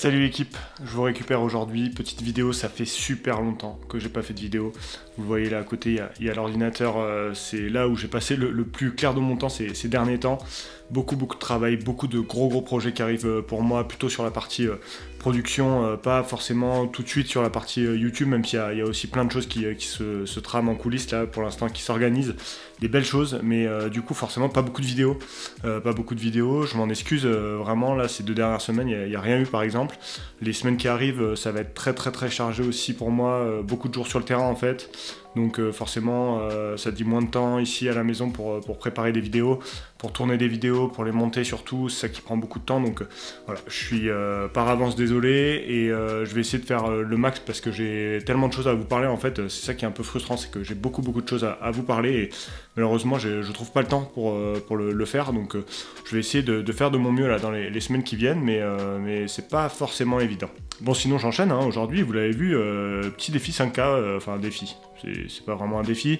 Salut l'équipe, je vous récupère aujourd'hui, petite vidéo, ça fait super longtemps que j'ai pas fait de vidéo. Vous le voyez là à côté, il y a l'ordinateur, c'est là où j'ai passé le plus clair de mon temps ces derniers temps. Beaucoup de travail, beaucoup de gros projets qui arrivent pour moi, plutôt sur la partie production, pas forcément tout de suite sur la partie YouTube, même s'il y a aussi plein de choses qui se trament en coulisses là pour l'instant, qui s'organisent, des belles choses, mais du coup forcément pas beaucoup de vidéos, je m'en excuse vraiment là ces 2 dernières semaines, il n'y a rien eu par exemple. Les semaines qui arrivent, ça va être très chargé aussi pour moi, beaucoup de jours sur le terrain en fait. Donc forcément, ça dit moins de temps ici à la maison pour préparer des vidéos, pour tourner des vidéos, pour les monter surtout, c'est ça qui prend beaucoup de temps. Donc voilà, je suis par avance désolé et je vais essayer de faire le max parce que j'ai tellement de choses à vous parler en fait. C'est ça qui est un peu frustrant, c'est que j'ai beaucoup de choses à vous parler et malheureusement je trouve pas le temps pour le faire. Donc je vais essayer de faire de mon mieux là dans les semaines qui viennent, mais c'est pas forcément évident. Bon, sinon j'enchaîne, hein. Aujourd'hui vous l'avez vu, petit défi 5K, enfin défi. C'est pas vraiment un défi,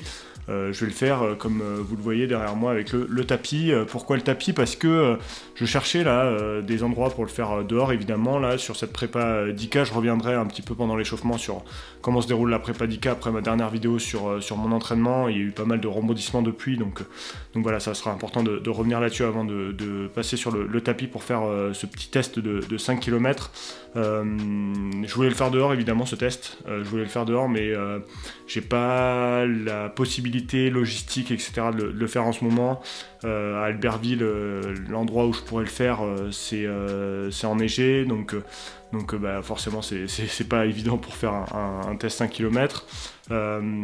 je vais le faire comme vous le voyez derrière moi avec le tapis. Pourquoi le tapis? Parce que je cherchais là des endroits pour le faire dehors évidemment. Là sur cette prépa 10K, je reviendrai un petit peu pendant l'échauffement sur comment se déroule la prépa 10K après ma dernière vidéo sur mon entraînement. Il y a eu pas mal de rebondissements depuis, donc voilà, ça sera important de revenir là-dessus avant de passer sur le tapis pour faire ce petit test de 5 km. Je voulais le faire dehors évidemment, ce test, je voulais le faire dehors, mais j'ai pas la possibilité logistique etc de le faire en ce moment. À Albertville, l'endroit où je pourrais le faire, c'est enneigé, donc bah, forcément c'est pas évident pour faire un test 5 km.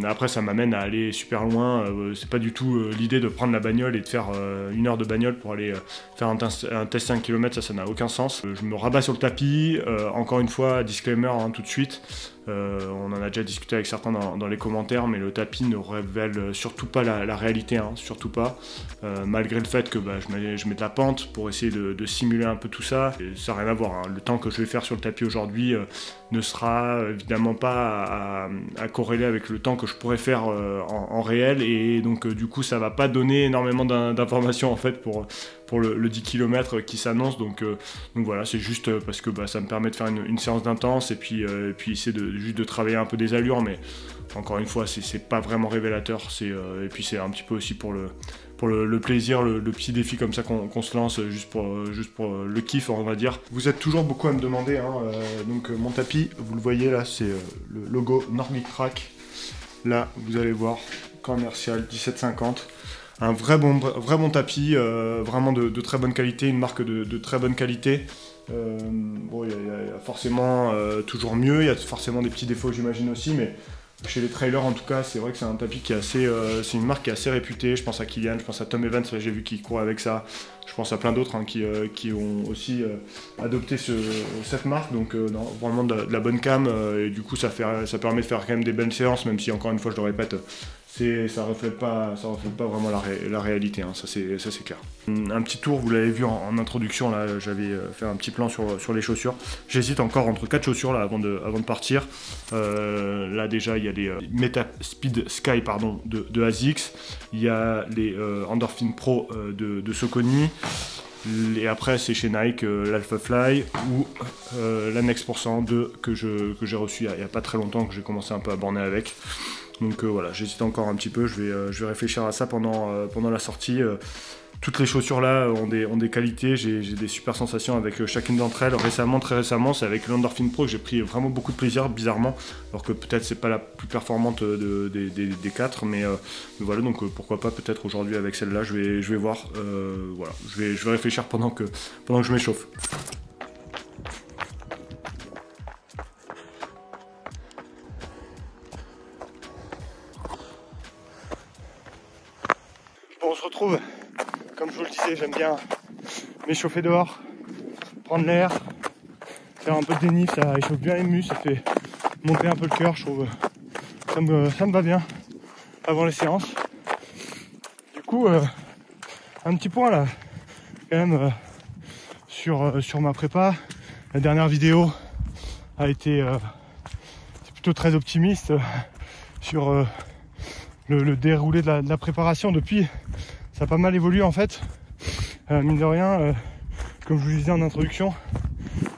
Après ça m'amène à aller super loin, c'est pas du tout l'idée de prendre la bagnole et de faire 1 heure de bagnole pour aller faire un test 5 km, ça n'a aucun sens. Je me rabats sur le tapis, encore une fois, disclaimer hein, tout de suite, on en a déjà discuté avec certains dans les commentaires, mais le tapis ne révèle surtout pas la réalité, hein, surtout pas, malgré le fait que bah, je mets de la pente pour essayer de simuler un peu tout ça, et ça n'a rien à voir, hein. Le temps que je vais faire sur le tapis aujourd'hui ne sera évidemment pas à corréler avec le temps que je pourrais faire en réel, et donc du coup ça va pas donner énormément d'informations en fait pour le 10 km qui s'annonce, donc voilà, c'est juste parce que bah, ça me permet de faire une séance d'intense et puis essayer juste de travailler un peu des allures, mais encore une fois c'est pas vraiment révélateur, et puis c'est un petit peu aussi pour le plaisir, le petit défi comme ça qu'on se lance juste pour le kiff on va dire. Vous êtes toujours beaucoup à me demander, hein, donc mon tapis, vous le voyez là, c'est le logo Nordic Track, là vous allez voir, commercial 1750. Un vrai bon tapis, vraiment de très bonne qualité, une marque de très bonne qualité. Bon, il y a forcément toujours mieux, il y a forcément des petits défauts j'imagine aussi, mais chez les trailers en tout cas, c'est vrai que c'est un tapis qui est assez, c'est une marque qui est assez réputée. Je pense à Kylian, je pense à Tom Evans, j'ai vu qu'il court avec ça. Je pense à plein d'autres hein, qui ont aussi adopté cette marque, donc non, vraiment de la bonne cam, et du coup ça permet de faire quand même des belles séances, même si encore une fois je le répète, ça reflète pas vraiment la réalité, hein, ça c'est clair. Un petit tour, vous l'avez vu en introduction, là j'avais fait un petit plan sur les chaussures. J'hésite encore entre 4 chaussures là avant de partir. Là déjà il y a les Meta Speed Sky pardon, de ASICS, il y a les Endorphin Pro de Saucony, et après c'est chez Nike l'Alpha Fly ou la Next % 2 que j'ai reçu il n'y a pas très longtemps, que j'ai commencé un peu à borner avec. Donc voilà, j'hésite encore un petit peu, je vais réfléchir à ça pendant la sortie. Toutes les chaussures là ont des qualités, j'ai des super sensations avec chacune d'entre elles. Très récemment, c'est avec l'Endorphin Pro que j'ai pris vraiment beaucoup de plaisir, bizarrement, alors que peut-être c'est pas la plus performante des 4, mais voilà, donc pourquoi pas peut-être aujourd'hui avec celle-là, je vais voir, voilà, je vais réfléchir pendant que je m'échauffe. Bon, on se retrouve, comme je vous le disais, j'aime bien m'échauffer dehors, prendre l'air, faire un peu de dénive, ça réchauffe bien les muscles, ça fait monter un peu le cœur, je trouve, ça me va bien avant les séances. Du coup, un petit point là, quand même, sur ma prépa. La dernière vidéo a été plutôt très optimiste sur le déroulé de la préparation. Depuis, ça a pas mal évolué en fait. Mine de rien, comme je vous le disais en introduction,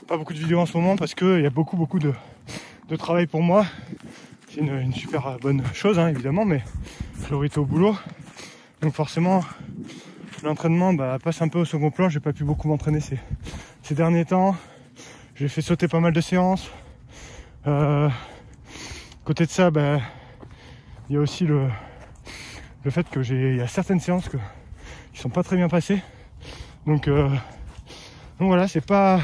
pas beaucoup de vidéos en ce moment parce qu'il y a beaucoup de travail pour moi. C'est une super bonne chose hein, évidemment, mais priorité au boulot. Donc forcément l'entraînement passe un peu au second plan. J'ai pas pu beaucoup m'entraîner ces derniers temps. J'ai fait sauter pas mal de séances. Côté de ça, il y a aussi le fait que il y a certaines séances qui sont pas très bien passées. Donc voilà, c'est pas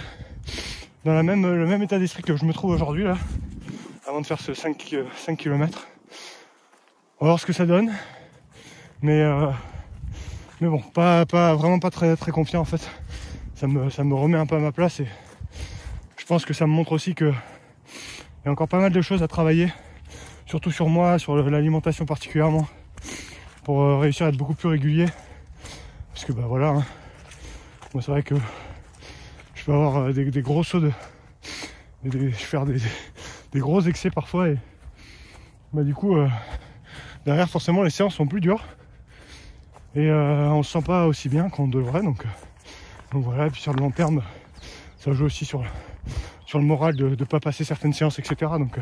dans le même état d'esprit que je me trouve aujourd'hui là, avant de faire ce 5 km. On va voir ce que ça donne. Mais bon, vraiment pas très confiant en fait. Ça me remet un peu à ma place et je pense que ça me montre aussi que il y a encore pas mal de choses à travailler, surtout sur moi, sur l'alimentation particulièrement, pour réussir à être beaucoup plus régulier. Parce que voilà, hein, moi c'est vrai que je peux avoir des gros sauts faire des gros excès parfois et du coup derrière forcément les séances sont plus dures et on se sent pas aussi bien qu'on devrait, donc voilà. Et puis sur le long terme ça joue aussi sur le moral de ne pas passer certaines séances, etc. Donc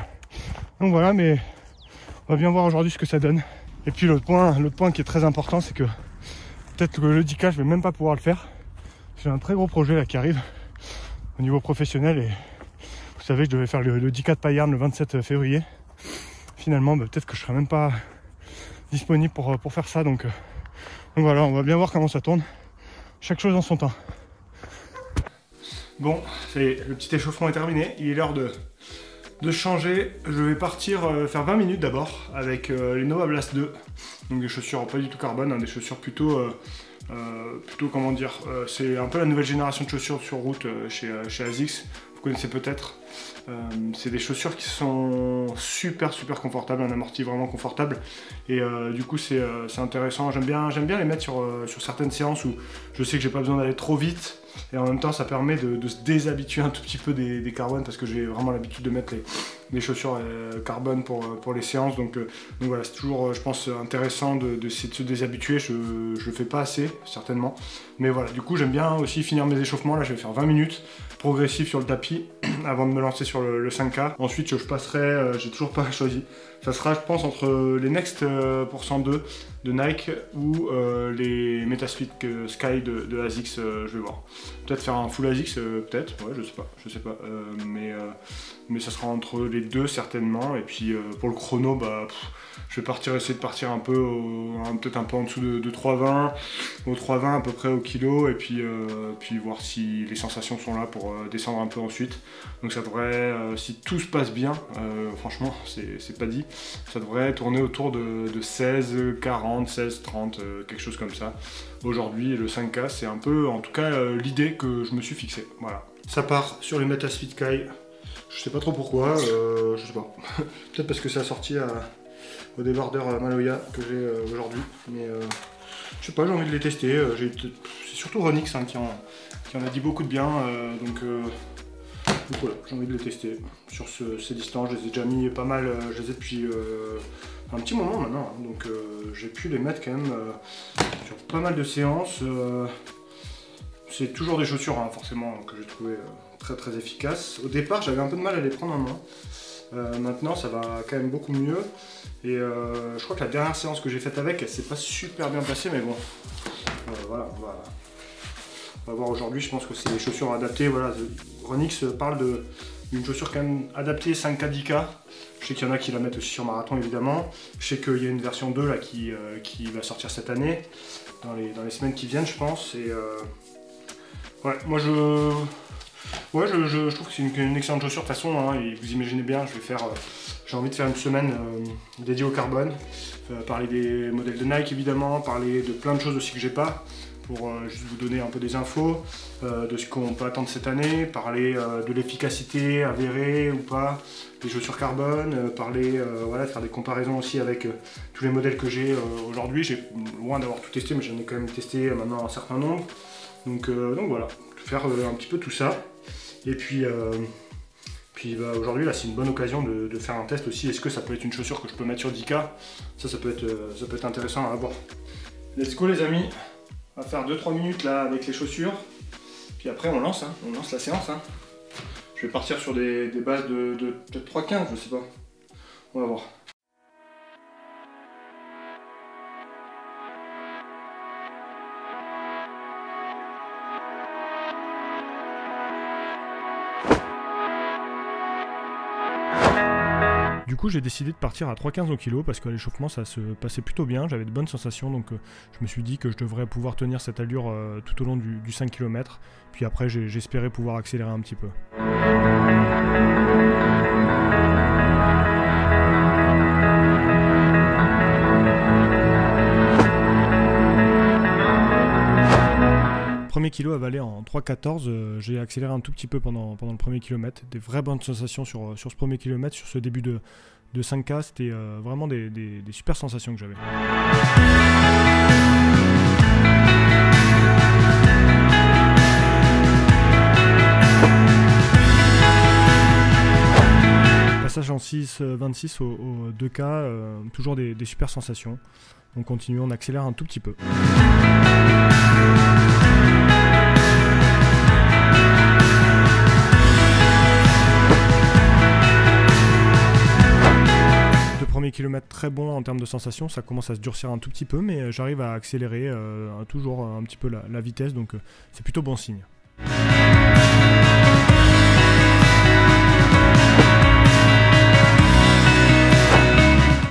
voilà, mais on va bien voir aujourd'hui ce que ça donne. Et puis l'autre point qui est très important, c'est que peut-être que le 10K je vais même pas pouvoir le faire. J'ai un très gros projet là qui arrive au niveau professionnel et vous savez je devais faire le 10K de Payerne le 27 février. Finalement peut-être que je serai même pas disponible pour faire ça, donc voilà, on va bien voir comment ça tourne. Chaque chose en son temps. Bon, le petit échauffement est terminé, il est l'heure de changer. Je vais partir faire 20 minutes d'abord avec les Nova Blast 2, donc des chaussures pas du tout carbone, hein, des chaussures plutôt comment dire, c'est un peu la nouvelle génération de chaussures sur route chez ASICS, vous connaissez peut-être. C'est des chaussures qui sont super confortables, un amorti vraiment confortable et du coup c'est intéressant. J'aime bien les mettre sur certaines séances où je sais que j'ai pas besoin d'aller trop vite et en même temps ça permet de se déshabituer un tout petit peu des carbones, parce que j'ai vraiment l'habitude de mettre les chaussures carbone pour les séances, donc voilà, c'est toujours je pense intéressant de se déshabituer. Je le fais pas assez certainement, mais voilà, du coup j'aime bien aussi finir mes échauffements. Là je vais faire 20 minutes progressif sur le tapis avant de me lancer sur le 5K. Ensuite je passerai, j'ai toujours pas choisi, ça sera je pense entre les Next % 2 de Nike ou les Metaspeed Sky de ASICS. Je vais voir, peut-être faire un full ASICS, peut-être, ouais, je sais pas, mais ça sera entre les deux certainement. Et puis pour le chrono, je vais essayer de partir un peu peut-être un peu en dessous de 3,20, au 3,20 à peu près au kilo, et puis voir si les sensations sont là pour descendre un peu ensuite. Donc ça devrait, si tout se passe bien, franchement c'est pas dit, ça devrait tourner autour de 16,40, 16,30, quelque chose comme ça. Aujourd'hui le 5K c'est un peu en tout cas l'idée que je me suis fixée. Voilà. Ça part sur les Metaspeed Sky, je sais pas trop pourquoi, je sais pas, peut-être parce que c'est assorti au débardeur Maloya que j'ai aujourd'hui, mais je sais pas, j'ai envie de les tester. C'est surtout Ronix hein, qui en a dit beaucoup de bien, donc voilà, j'ai envie de les tester sur ces distances. Je les ai déjà mis pas mal, je les ai depuis un petit moment maintenant, hein, donc j'ai pu les mettre quand même sur pas mal de séances. C'est toujours des chaussures hein, forcément que j'ai trouvé très efficaces. Au départ j'avais un peu de mal à les prendre en main. Maintenant ça va quand même beaucoup mieux et je crois que la dernière séance que j'ai faite avec, elle s'est pas super bien passée, mais bon voilà, on va voir aujourd'hui. Je pense que c'est des chaussures adaptées. Voilà, Ronix parle d'une chaussure quand même adaptée 5K 10K. Je sais qu'il y en a qui la mettent aussi sur marathon évidemment. Je sais qu'il y a une version 2 là qui va sortir cette année, dans les semaines qui viennent je pense, et ouais, moi je trouve que c'est une excellente chaussure de toute façon, hein, et vous imaginez bien, j'ai envie de faire une semaine dédiée au carbone, parler des modèles de Nike évidemment, parler de plein de choses aussi que j'ai pas, pour juste vous donner un peu des infos de ce qu'on peut attendre cette année, parler de l'efficacité avérée ou pas des chaussures carbone, voilà, faire des comparaisons aussi avec tous les modèles que j'ai aujourd'hui. J'ai loin d'avoir tout testé, mais j'en ai quand même testé maintenant un certain nombre. Donc voilà, faire un petit peu tout ça. Et puis aujourd'hui là c'est une bonne occasion de faire un test aussi. Est-ce que ça peut être une chaussure que je peux mettre sur 10K? Ça peut être intéressant à voir. Let's go les amis, on va faire 2-3 minutes là avec les chaussures. Puis après on lance la séance. Hein. Je vais partir sur des bases de peut-être 3,15, je sais pas. On va voir. Du coup, j'ai décidé de partir à 3,15 au kilo parce qu'à l'échauffement ça se passait plutôt bien, j'avais de bonnes sensations, donc je me suis dit que je devrais pouvoir tenir cette allure tout au long du 5 km. Puis après j'espérais pouvoir accélérer un petit peu. Premier kilo avalé en 3,14, j'ai accéléré un tout petit peu pendant le premier kilomètre. Des vraies bonnes sensations sur ce premier kilomètre, sur ce début de 5K, c'était vraiment des super sensations que j'avais. Passage en 6,26 au 2K, toujours des super sensations. On continue, on accélère un tout petit peu. Premier kilomètre très bon en termes de sensations, ça commence à se durcir un tout petit peu, mais j'arrive à accélérer toujours un petit peu la vitesse, donc c'est plutôt bon signe.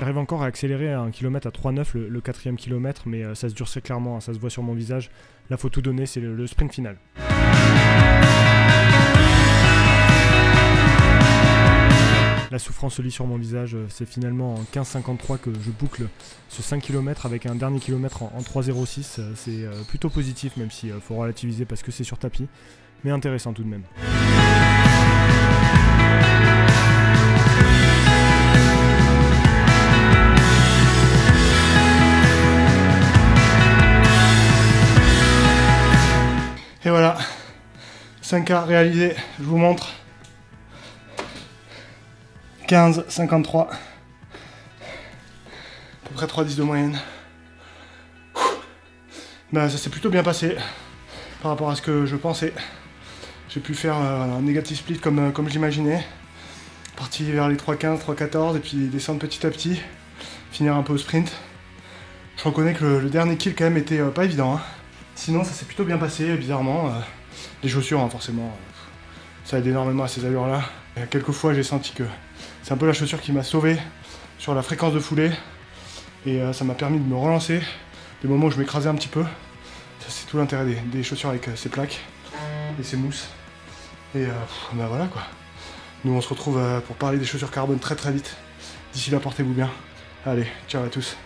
J'arrive encore à accélérer à 1 km à 3,9 le 4e kilomètre, mais ça se durcit clairement, hein, ça se voit sur mon visage. Là, faut tout donner, c'est le sprint final. La souffrance se lit sur mon visage, c'est finalement en 15,53 que je boucle ce 5 km avec un dernier kilomètre en 3,06. C'est plutôt positif, même s'il faut relativiser parce que c'est sur tapis, mais intéressant tout de même. Et voilà, 5K réalisé, je vous montre. 15,53. À peu près 3,10 de moyenne. Ben, ça s'est plutôt bien passé par rapport à ce que je pensais. J'ai pu faire un négatif split comme j'imaginais. Parti vers les 3,15, 3,14 et puis descendre petit à petit. Finir un peu au sprint. Je reconnais que le dernier kill quand même était pas évident. Hein. Sinon ça s'est plutôt bien passé, bizarrement. Les chaussures, hein, forcément, ça aide énormément à ces allures-là. Quelques fois j'ai senti que c'est un peu la chaussure qui m'a sauvé sur la fréquence de foulée. Et ça m'a permis de me relancer. Des moments où je m'écrasais un petit peu. Ça c'est tout l'intérêt des chaussures avec ces plaques et ces mousses. Et ben voilà quoi. Nous on se retrouve pour parler des chaussures carbone très très vite. D'ici là, portez-vous bien. Allez, ciao à tous.